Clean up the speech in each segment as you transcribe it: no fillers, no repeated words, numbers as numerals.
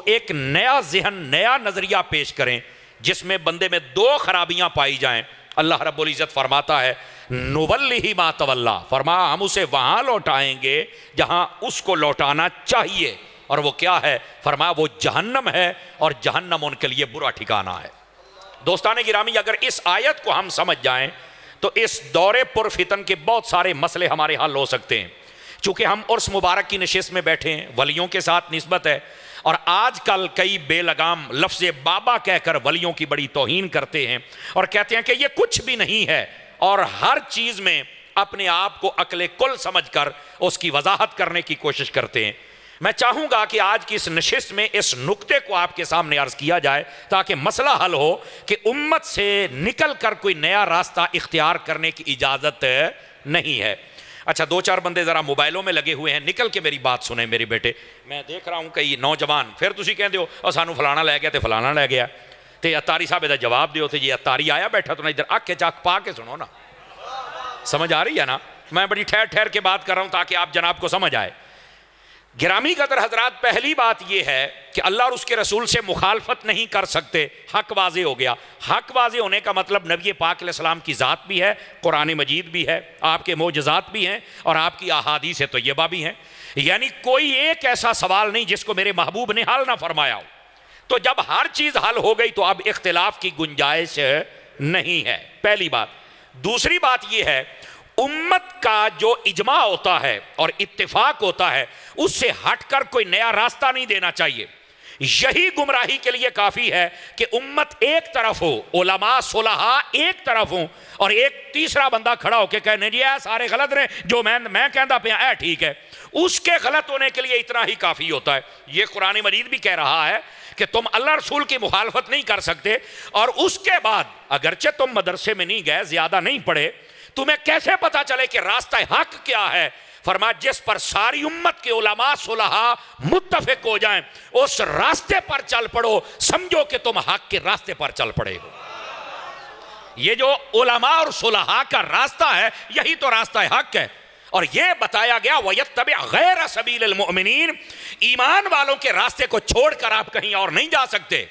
एक नया ज़हन, नया नज़रिया पेश करें जिसमें बंदे में दो खराबियां पाई जाएं। अल्लाह रब्बुल इज़्ज़त फरमाता है नुवल्लिही मा तवल्ला, फरमाया हम उसे वहां लौटाएंगे जहां उसको लौटाना चाहिए, और वो क्या है? फरमाया वो जहन्नम है, और जहन्नम उनके लिए बुरा ठिकाना है। दोस्ताने गिरामी, अगर इस आयत को हम समझ जाएं तो इस दौरे पुरफितन के बहुत सारे मसले हमारे हल हो सकते हैं। चूँकि हम उर्स मुबारक की नशिस्त में बैठे हैं, वलियों के साथ निस्बत है, और आजकल कई बेलगाम लफ्ज़ बाबा कहकर वलियों की बड़ी तौहीन करते हैं और कहते हैं कि ये कुछ भी नहीं है, और हर चीज़ में अपने आप को अक्ल कुल समझकर उसकी वजाहत करने की कोशिश करते हैं। मैं चाहूँगा कि आज की इस नशिस्त में इस नुक्ते को आपके सामने अर्ज़ किया जाए ताकि मसला हल हो कि उम्मत से निकल कर कोई नया रास्ता इख्तियार करने की इजाज़त नहीं है। अच्छा, दो चार बंदे ज़रा मोबाइलों में लगे हुए हैं, निकल के मेरी बात सुने मेरे बेटे। मैं देख रहा हूँ कई नौजवान, फिर तुसी कहते हो और सानू फलाना लै गया तो फलाना लै गया, तो अतारी साहब का जवाब दो, तो जी अतारी आया बैठा तो ना इधर अख चक पा के सुनो ना, समझ आ रही है ना? मैं बड़ी ठहर ठहर के बात कर रहा हूँ ताकि आप जनाब को समझ आए। गिरामी कदर हजरात, पहली बात यह है कि अल्लाह और उसके रसूल से मुखालफत नहीं कर सकते, हक वाजे हो गया। हक वाजे होने का मतलब नबी पाक अलैहिस्सलाम की ज़ात भी है, कुरान मजीद भी है, आपके मोजज़ात भी हैं, और आपकी अहादीस तय्यबा भी हैं। यानी कोई एक ऐसा सवाल नहीं जिसको मेरे महबूब ने हल ना फरमाया हो। तो जब हर चीज़ हल हो गई तो अब इख्तिलाफ की गुंजाइश नहीं है, पहली बात। दूसरी बात यह है, उम्मत का जो इजमा होता है और इत्तिफाक होता है उससे हटकर कोई नया रास्ता नहीं देना चाहिए। यही गुमराही के लिए काफ़ी है कि उम्मत एक तरफ हो, उलमा सुलहा एक तरफ हो, और एक तीसरा बंदा खड़ा होकर कहने जी ऐ सारे गलत ने, जो मैं कहता पे ऐ ठीक है। उसके गलत होने के लिए इतना ही काफ़ी होता है। ये कुरान मजीद भी कह रहा है कि तुम अल्लाह रसूल की मुखालफत नहीं कर सकते, और उसके बाद अगरचे तुम मदरसे में नहीं गए, ज़्यादा नहीं पढ़े, तुम्हें कैसे पता चले कि रास्ता हक क्या है? फरमाया जिस पर सारी उम्मत के उलमा सुलहा मुत्तफिक हो जाएं, उस रास्ते पर चल पड़ो, समझो कि तुम हक के रास्ते पर चल पड़े हो। ये जो उलमा और सुलहा का रास्ता है यही तो रास्ता हक है। और यह बताया गया वयत्तबि गैर सबीलिल मुमिनीन, ईमान वालों के रास्ते को छोड़कर आप कहीं और नहीं जा सकते।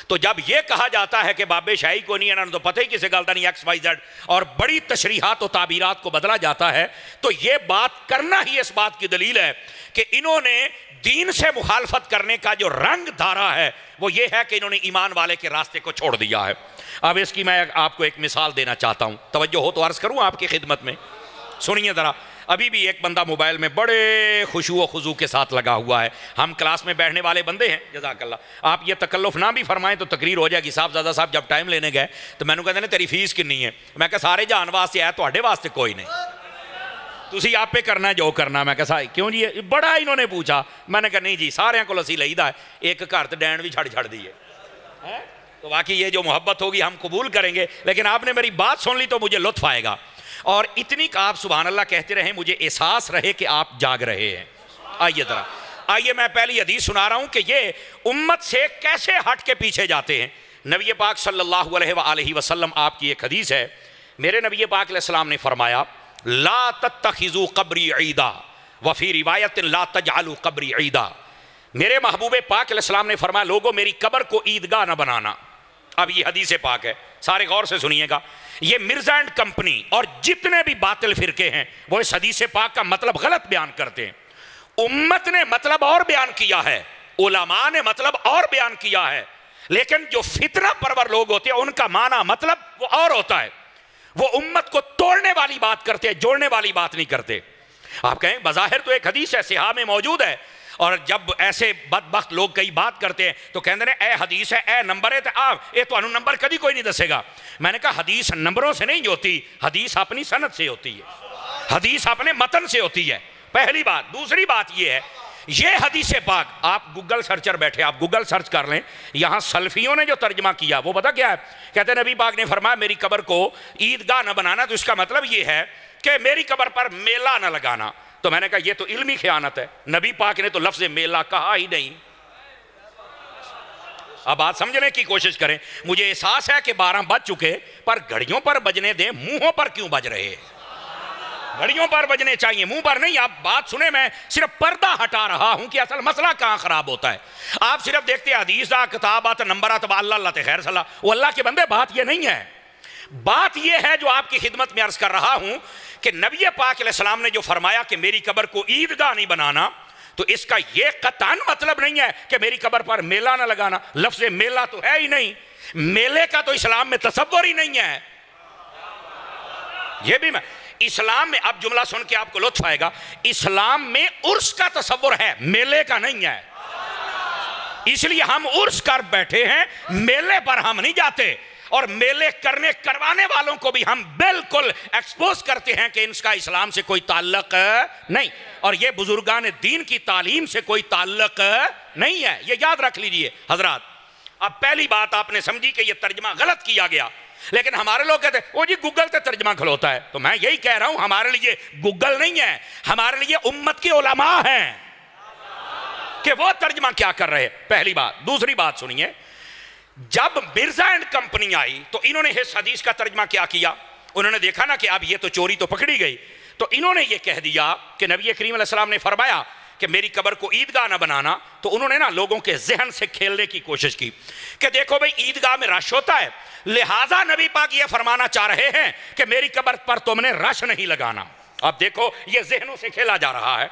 तो जब यह कहा जाता है कि बाबे शाही को नहीं है, तो पता ही किसे गलता नहीं XYZ, और बड़ी तशरीहात और ताबीरात को बदला जाता है, तो यह बात करना ही इस बात की दलील है कि इन्होंने दीन से मुखालफत करने का जो रंग धारा है वो ये है कि इन्होंने ईमान वाले के रास्ते को छोड़ दिया है। अब इसकी मैं आपको एक मिसाल देना चाहता हूँ, तवज्जो हो तो अर्ज़ करूँ आपकी खिदमत में, सुनिए ज़रा। अभी भी एक बंदा मोबाइल में बड़े खुशू व खुजू के साथ लगा हुआ है। हम क्लास में बैठने वाले बंदे हैं, जज़ाकल्लाह। आप ये तकल्लुफ़ ना भी फरमाएं तो तकरीर हो जाएगी। साहब ज़्यादा साहब जब टाइम लेने गए तो मैंने कहते हैं तेरी फीस कितनी है? मैं कहा सारे जहान वास्ते है, तुहाडे वास्ते कोई नहीं, तुसी आपे करना जो करना। मैं कहा क्यों जी? बड़ा इन्होंने पूछा। मैंने कहा नहीं जी, सारे को असी लईदा है, एक घर तो डैन भी छड़ दी है। तो वाकई ये जो मोहब्बत होगी हम कबूल करेंगे, लेकिन आपने मेरी बात सुन ली तो मुझे लुत्फ आएगा, और इतनी का आप सुभान अल्लाह कहते रहें, मुझे एहसास रहे कि आप जाग रहे हैं। आइए ज़रा, आइए मैं पहली हदीस सुना रहा हूँ कि ये उम्मत से कैसे हट के पीछे जाते हैं। नबी पाक सल्लल्लाहु अलैहि वसल्लम आपकी एक हदीस है, मेरे नबी पाक अलैहिस्सलाम ने फरमाया ला तत्तखिज़ू क़ब्री ईदा वफ़ी रिवायत ला तजअलू क़ब्री ईदा। मेरे महबूब पाक अलैहिस्सलाम ने फरमाया लोगों मेरी कब्र को ईदगाह न बनाना। अब ये हदीस पाक है, सारे गौर से सुनिएगा। ये मिर्जा एंड कंपनी और जितने भी बातिल फिरके हैं वो इस हदीस पाक का मतलब गलत बयान करते हैं। उम्मत ने मतलब और बयान किया है, उलमा ने मतलब और बयान किया है, लेकिन जो फितना परवर लोग होते हैं उनका माना मतलब वो और होता है। वो उम्मत को तोड़ने वाली बात करते हैं, जोड़ने वाली बात नहीं करते। आप कहें बज़ाहिर तो एक हदीस है, सिहा में मौजूद है, और जब ऐसे बदबख्त लोग कई बात करते हैं तो कहते हैं ए हदीस है, ए नंबर है, तो आप ये तो नंबर कभी कोई नहीं दसेगा। मैंने कहा हदीस नंबरों से नहीं होती, हदीस अपनी सनद से होती है, हदीस अपने मतन से होती है, पहली बात। दूसरी बात ये है, ये हदीस पाक आप गूगल सर्चर बैठे, आप गूगल सर्च कर लें, यहाँ सल्फियों ने जो तर्जमा किया वो पता क्या है? कहते हैं नबी पाक ने फरमाया मेरी कब्र को ईदगाह न बनाना, तो इसका मतलब ये है कि मेरी कब्र पर मेला न लगाना। तो मैंने कहा ये तो इल्मी खयानत है, नबी पाक ने तो लफ्ज़ मेला कहा ही नहीं। अब बात समझने की कोशिश करें। मुझे एहसास है कि 12 बज चुके, पर घड़ियों पर बजने दें, मुंहों पर क्यों बज रहे हैं? घड़ियों पर बजने चाहिए, मुंह पर नहीं। आप बात सुने, मैं सिर्फ पर्दा हटा रहा हूं कि असल मसला कहां खराब होता है। आप सिर्फ देखते हैं हदीस किताबात नंबरात अल्लाह खैर सलाह, वो अल्लाह के बंदे, बात ये नहीं है। बात ये है जो आपकी खिदमत में अर्ज कर रहा हूं कि नबी पाक अलैहिस्सलाम ने जो फरमाया कि मेरी कब्र को ईदगाह नहीं बनाना, तो इसका यह कतान मतलब नहीं है कि मेरी कब्र पर मेला ना लगाना। लफ्ज़ मेला तो है ही नहीं, मेले का तो इस्लाम में तसव्वुर ही नहीं है। यह भी मैं इस्लाम में, अब जुमला सुन के आपको लुत्फ आएगा, इस्लाम में उर्स का तसव्वुर है, मेले का नहीं है। इसलिए हम उर्स कर बैठे हैं, मेले पर हम नहीं जाते। और मेले करवाने वालों को भी हम बिल्कुल एक्सपोज करते हैं कि इनका इस्लाम से कोई ताल्लुक नहीं, और ये बुजुर्गान दीन की तालीम से कोई ताल्लुक नहीं है। ये याद रख लीजिए हजरात। अब पहली बात आपने समझी कि ये तर्जमा गलत किया गया, लेकिन हमारे लोग कहते हैं वो जी गूगल से तर्जमा खलोता है। तो मैं यही कह रहा हूं, हमारे लिए गूगल नहीं है, हमारे लिए उम्मत के उलमा हैं कि वो तर्जमा क्या कर रहे हैं। पहली बात। दूसरी बात सुनिए, जब मिर्जा एंड कंपनी आई तो इन्होंने इस हदीस का तर्जमा क्या किया। उन्होंने देखा ना कि अब ये तो चोरी तो पकड़ी गई, तो इन्होंने ये कह दिया कि नबी करीम अलैहि सलाम ने फरमाया कि मेरी कब्र को ईदगाह ना बनाना। तो उन्होंने ना लोगों के जहन से खेलने की कोशिश की कि देखो भाई ईदगाह में रश होता है, लिहाजा नबी पाक ये फरमाना चाह रहे हैं कि मेरी कब्र पर तुमने रश नहीं लगाना। अब देखो ये जहनों से खेला जा रहा है।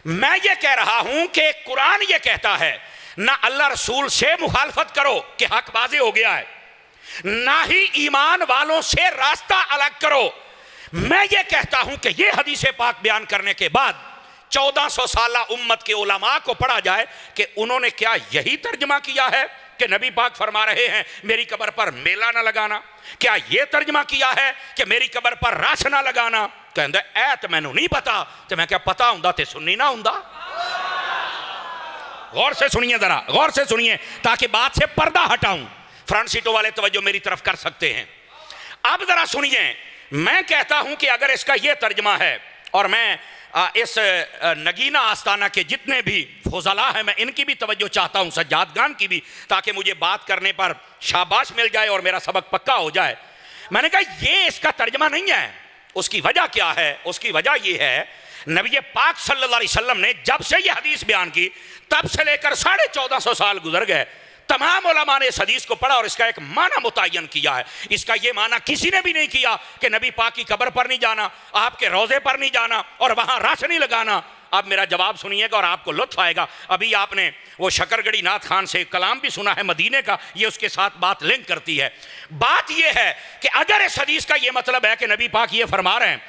मैं ये कह रहा हूं कि कुरान ये कहता है ना अल्लाह रसूल से मुखालफत करो कि हक बाज़े हो गया है, ना ही ईमान वालों से रास्ता अलग करो। मैं ये कहता हूं कि ये हदीस पाक बयान करने के बाद 1400 साल उम्मत के उलमा को पढ़ा जाए कि उन्होंने क्या यही तर्जमा किया है कि नबी पाक फरमा रहे हैं मेरी कब्र पर मेला ना लगाना। क्या यह तर्जमा किया है कि मेरी कब्र पर रश ना लगाना। कहंदे ऐ तो मैनू नहीं पता। तो मैं क्या पता हुंदा ते सुननी ना हुंदा। गौर से सुनिए, जरा गौर से सुनिए ताकि बात से पर्दा हटाऊं। फ्रंट सीटों वाले तवज्जो मेरी तरफ कर सकते हैं। अब जरा सुनिए, मैं कहता हूं कि अगर इसका यह तर्जमा है, और मैं इस नगीना आस्ताना के जितने भी फुजला हैं मैं इनकी भी तवज्जो चाहता हूं, सज्जादगान की भी, ताकि मुझे बात करने पर शाबाश मिल जाए और मेरा सबक पक्का हो जाए। मैंने कहा ये इसका तर्जमा नहीं है। उसकी वजह क्या है? उसकी वजह यह है नबी पाक सल्लल्लाहु अलैहि वसल्लम ने जब से यह हदीस बयान की तब से लेकर 1450 साल गुजर गए, तमाम उलमा ने इस हदीस को पढ़ा और इसका एक माना मुतय्यन किया है। इसका यह माना किसी ने भी नहीं किया कि नबी पाक की कब्र पर नहीं जाना, आपके रोजे पर नहीं जाना और वहां रश नहीं लगाना। अब मेरा जवाब सुनिएगा और आपको लुत्फ आएगा। अभी आपने वो शकरगढ़ी नाथ खान से कलाम भी सुना है मदीने का, ये उसके साथ बात लिंक करती है। बात यह है कि अगर इस हदीस का यह मतलब है कि नबी पाक ये फरमा रहे हैं